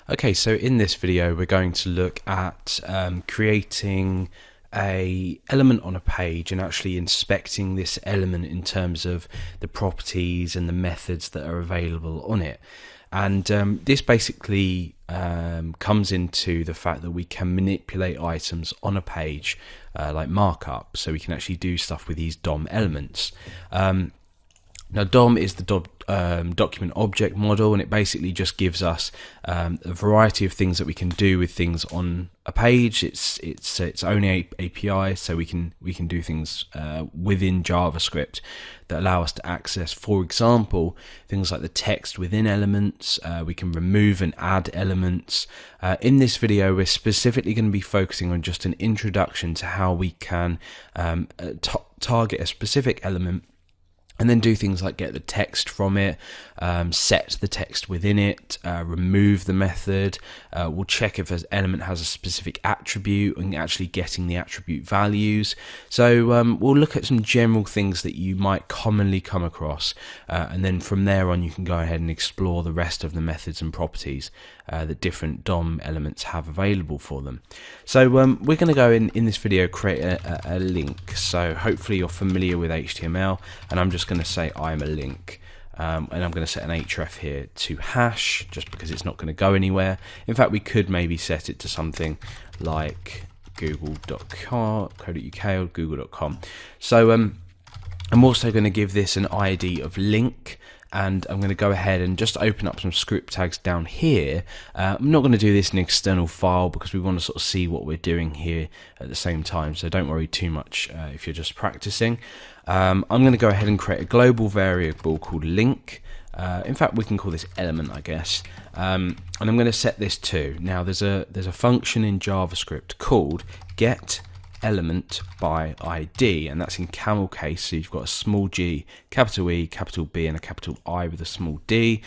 Okay, so in this video we're going to look at creating a element on a page and actually inspecting this element in terms of the properties and the methods that are available on it. And this basically comes into the fact that we can manipulate items on a page like markup, so we can actually do stuff with these DOM elements. Now DOM is the document object model, and it basically just gives us a variety of things that we can do with things on a page. It's its own API, so we can do things within JavaScript that allow us to access, for example, things like the text within elements. We can remove and add elements. In this video, we're specifically going to be focusing on just an introduction to how we can target a specific element and then do things like get the text from it, set the text within it, remove the method. We'll check if an element has a specific attribute and actually getting the attribute values. So we'll look at some general things that you might commonly come across, and then from there on you can go ahead and explore the rest of the methods and properties that different DOM elements have available for them. So we're going to go in this video create a link. So hopefully you're familiar with HTML, and I'm just going to say I'm a link, and I'm going to set an href here to hash, just because it's not going to go anywhere. In fact, we could maybe set it to something like google.co.uk or google.com. So I'm also going to give this an ID of link, and I'm going to go ahead and just open up some script tags down here. I'm not going to do this in an external file because we want to sort of see what we're doing here at the same time, so don't worry too much if you're just practicing. I'm going to go ahead and create a global variable called link. In fact, we can call this element, I guess, and I'm going to set this to, now there's a function in JavaScript called get element by ID, and that's in camel case, so you've got a small g, capital E, capital B, and a capital I with a small d,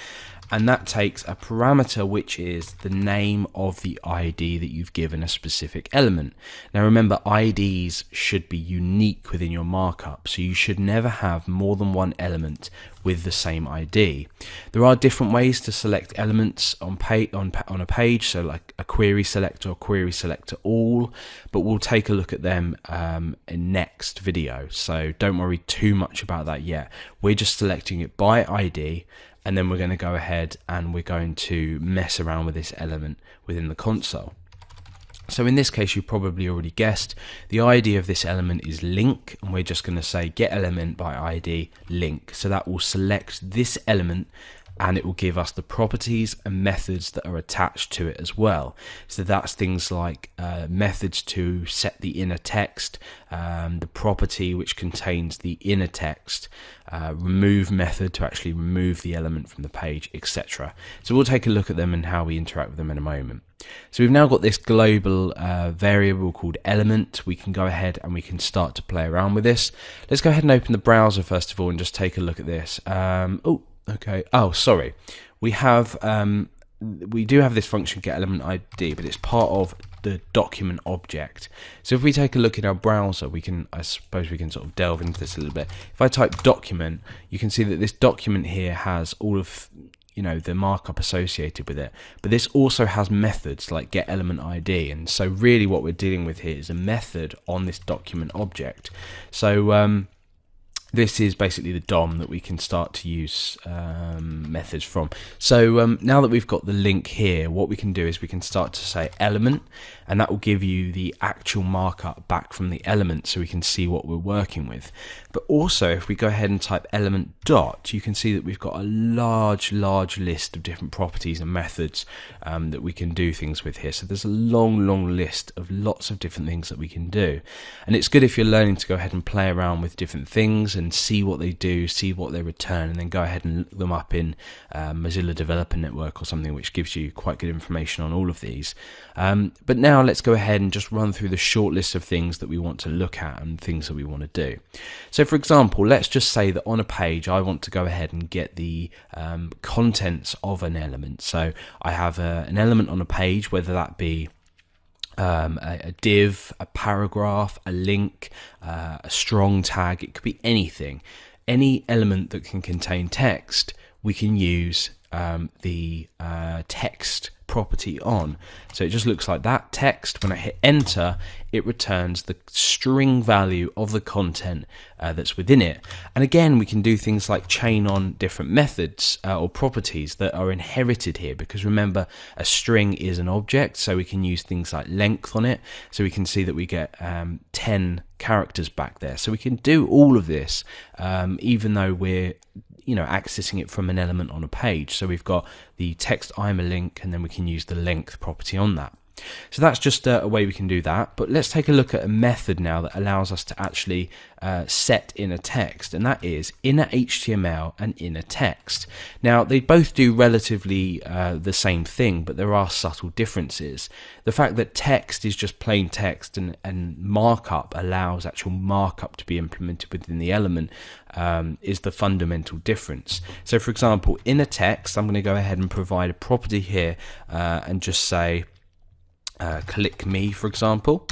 and that takes a parameter which is the name of the ID that you've given a specific element. Now remember, IDs should be unique within your markup, so you should never have more than one element with the same ID. There are different ways to select elements on a page, so like a query selector or query selector all, but we'll take a look at them in next video, so don't worry too much about that yet. We're just selecting it by ID, and then we're going to go ahead and we're going to mess around with this element within the console. So in this case, you probably already guessed, the ID of this element is link, and we're just going to say get element by ID link. So that will select this element, and it will give us the properties and methods that are attached to it as well. So that's things like methods to set the inner text, the property which contains the inner text, remove method to actually remove the element from the page, etc. So we'll take a look at them and how we interact with them in a moment. So we've now got this global variable called element. We can go ahead and we can start to play around with this. Let's go ahead and open the browser first of all and just take a look at this. Okay. Oh, sorry. We do have this function get element ID, but it's part of the document object. So if we take a look in our browser, I suppose we can sort of delve into this a little bit. If I type document, you can see that this document here has all of the markup associated with it, but this also has methods like get element ID, and so really what we're dealing with here is a method on this document object. So this is basically the DOM that we can start to use methods from. So now that we've got the link here, what we can do is we can start to say element, and that will give you the actual markup back from the element so we can see what we're working with. But also if we go ahead and type element dot, you can see that we've got a large list of different properties and methods that we can do things with here. So there's a long list of lots of different things that we can do, and it's good if you're learning to go ahead and play around with different things and see what they do, see what they return, and then go ahead and look them up in Mozilla Developer Network or something, which gives you quite good information on all of these. But now let's go ahead and just run through the short list of things that we want to look at and things that we want to do. So for example, let's just say that on a page I want to go ahead and get the contents of an element. So I have an element on a page, whether that be a div, a paragraph, a link, a strong tag. It could be anything. Any element that can contain text, we can use the text property on. So it just looks like that text. When I hit enter, it returns the string value of the content that's within it. And again, we can do things like chain on different methods or properties that are inherited here, because remember, a string is an object, so we can use things like length on it. So we can see that we get 10 characters back there. So we can do all of this even though we're accessing it from an element on a page. So we've got the text I'm a link, and then we can use the length property on that. So that's just a way we can do that. But let's take a look at a method now that allows us to actually set inner text, and that is inner HTML and inner text. Now they both do relatively the same thing, but there are subtle differences. The fact that text is just plain text and markup allows actual markup to be implemented within the element is the fundamental difference. So for example, inner text, I'm going to go ahead and provide a property here and just say click me, for example.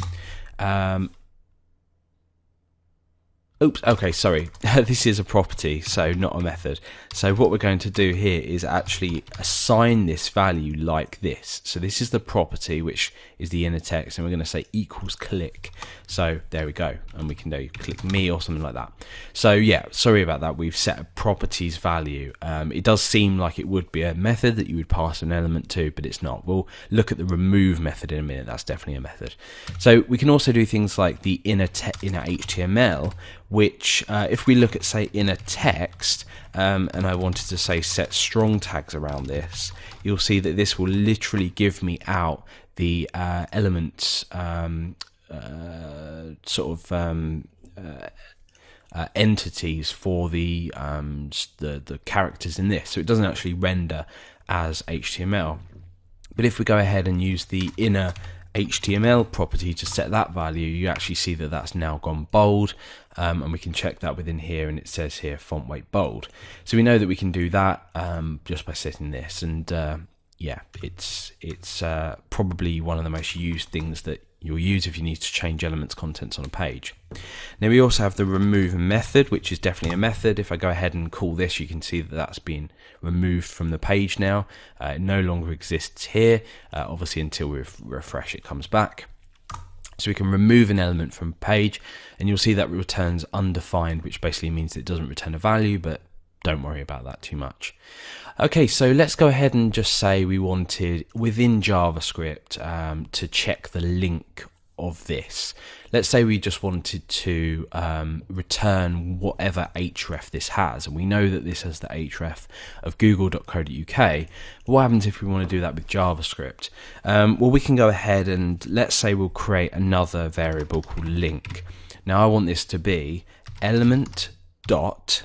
Oops, okay, sorry. This is a property, so not a method. So what we're going to do here is actually assign this value like this. So this is the property, which is the inner text, and we're going to say equals click. So there we go, and we can do click me or something like that. So yeah, sorry about that. We've set a properties value. It does seem like it would be a method that you would pass an element to, but it's not. We'll look at the remove method in a minute. That's definitely a method. So we can also do things like the inner HTML, which if we look at, say, inner text, and I wanted to say set strong tags around this, you'll see that this will literally give me out the elements entities for the characters in this. So it doesn't actually render as HTML. But if we go ahead and use the inner HTML property to set that value, you actually see that that's now gone bold, and we can check that within here, and it says here font weight bold. So we know that we can do that just by setting this, and yeah, it's probably one of the most used things that you'll use if you need to change elements contents on a page. Now we also have the remove method, which is definitely a method. If I go ahead and call this, you can see that that's been removed from the page now. It no longer exists here, obviously until we refresh it comes back. So we can remove an element from page, and you'll see that it returns undefined, which basically means it doesn't return a value, but don't worry about that too much. Okay, so let's go ahead and just say we wanted within JavaScript to check the link of this. Let's say we just wanted to return whatever href this has, and we know that this has the href of google.co.uk. But what happens if we want to do that with JavaScript? Well, we can go ahead and let's say we'll create another variable called link. Now I want this to be element dot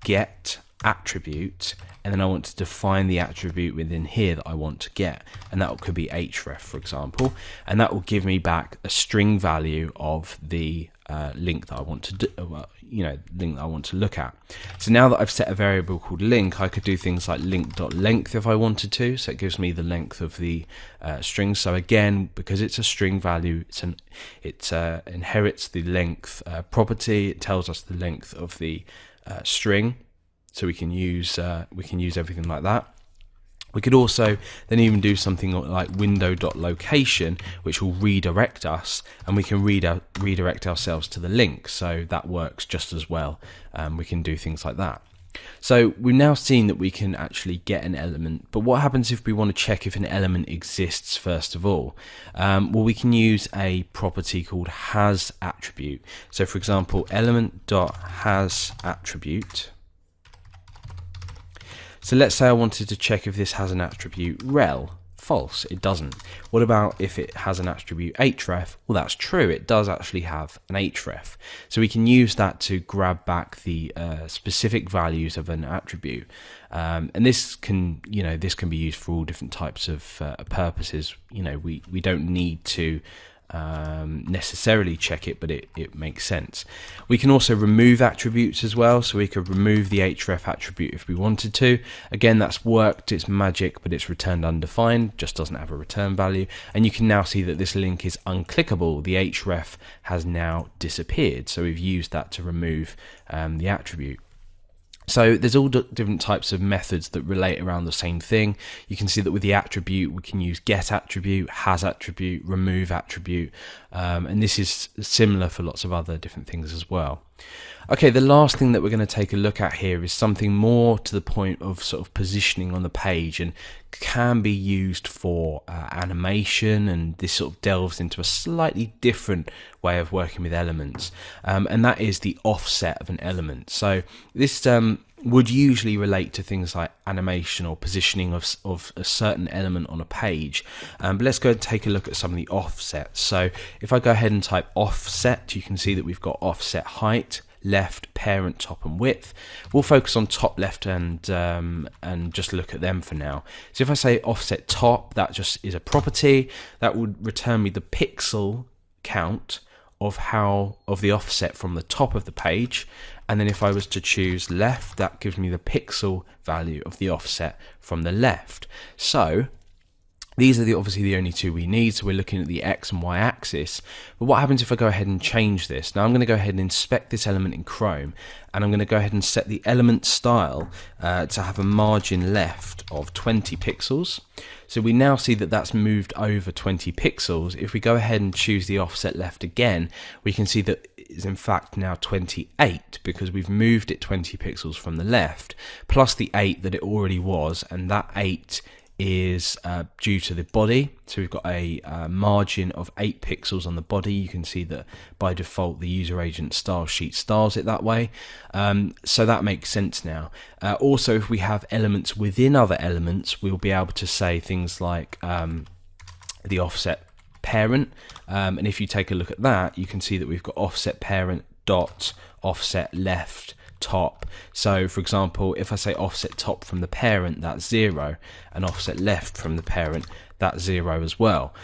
get attribute, and then I want to define the attribute within here that I want to get, and that could be href, for example, and that will give me back a string value of the link that I want to do, link that I want to look at. So now that I've set a variable called link, I could do things like link.length if I wanted to, so it gives me the length of the string. So again, because it's a string value, it inherits the length property. It tells us the length of the string, so we can use everything like that. We could also then even do something like window.location, which will redirect us, and we can redirect ourselves to the link, so that works just as well. We can do things like that. So we've now seen that we can actually get an element, but what happens if we want to check if an element exists first of all? Well, we can use a property called has attribute. So for example, element.has attribute. So let's say I wanted to check if this has an attribute rel. False, it doesn't. What about if it has an attribute href? Well, that's true, it does actually have an href. So we can use that to grab back the specific values of an attribute. And this can be used for all different types of purposes. We don't need to necessarily check it, but it makes sense. We can also remove attributes as well, so we could remove the href attribute if we wanted to. Again, that's worked, it's magic, but it's returned undefined, just doesn't have a return value. And you can now see that this link is unclickable. The href has now disappeared, so we've used that to remove the attribute. So there's all different types of methods that relate around the same thing. You can see that with the attribute, we can use get attribute, has attribute, remove attribute, and this is similar for lots of other different things as well. Okay, the last thing that we're going to take a look at here is something more to the point of sort of positioning on the page, and can be used for animation, and this sort of delves into a slightly different way of working with elements, and that is the offset of an element. So this would usually relate to things like animation or positioning of a certain element on a page, but let's go and take a look at some of the offsets. So if I go ahead and type offset, you can see that we've got offset height, left, parent, top and width. We'll focus on top left and just look at them for now. So if I say offset top, that just is a property that would return me the pixel count of the offset from the top of the page, and then if I was to choose left, that gives me the pixel value of the offset from the left. So these are obviously the only two we need, so we're looking at the X and Y axis. But what happens if I go ahead and change this? Now I'm going to go ahead and inspect this element in Chrome, and I'm going to go ahead and set the element style to have a margin left of 20 pixels. So we now see that that's moved over 20 pixels. If we go ahead and choose the offset left again, we can see that it's in fact now 28, because we've moved it 20 pixels from the left, plus the 8 that it already was, and that 8 is due to the body. So we've got a margin of 8 pixels on the body. You can see that by default the user agent style sheet styles it that way, so that makes sense now. Also, if we have elements within other elements, we'll be able to say things like the offset parent, and if you take a look at that, you can see that we've got offset parent dot offset left top. So for example, if I say offset top from the parent, that's 0, and offset left from the parent, that's 0 as well.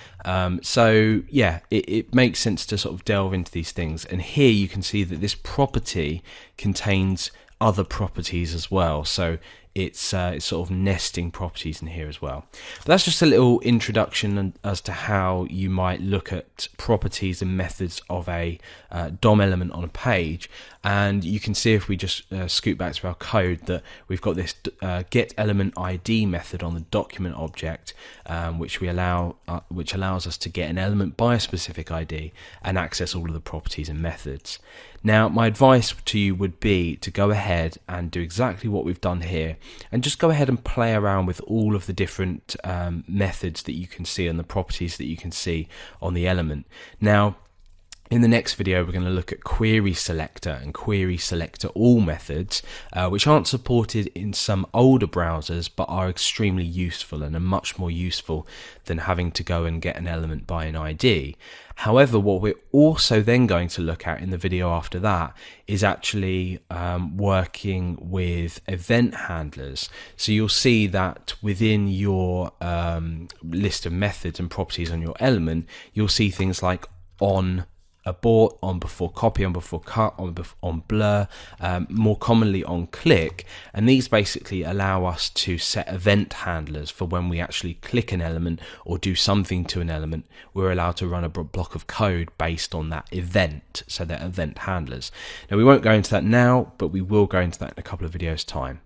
So yeah, it makes sense to sort of delve into these things, and here you can see that this property contains other properties as well, so it's sort of nesting properties in here as well. But that's just a little introduction as to how you might look at properties and methods of a DOM element on a page. And you can see, if we just scoot back to our code, that we've got this get element ID method on the document object, which allows us to get an element by a specific ID and access all of the properties and methods. Now, my advice to you would be to go ahead and do exactly what we've done here, and just go ahead and play around with all of the different methods that you can see and the properties that you can see on the element. Now, in the next video, we're going to look at query selector and query selector all methods, which aren't supported in some older browsers, but are extremely useful and are much more useful than having to go and get an element by an ID. However, what we're also then going to look at in the video after that is actually working with event handlers. So you'll see that within your list of methods and properties on your element, you'll see things like on abort, on before copy, on before cut, on blur, more commonly on click, and these basically allow us to set event handlers for when we actually click an element or do something to an element. We're allowed to run a block of code based on that event, so they're event handlers. Now, we won't go into that now, but we will go into that in a couple of videos time.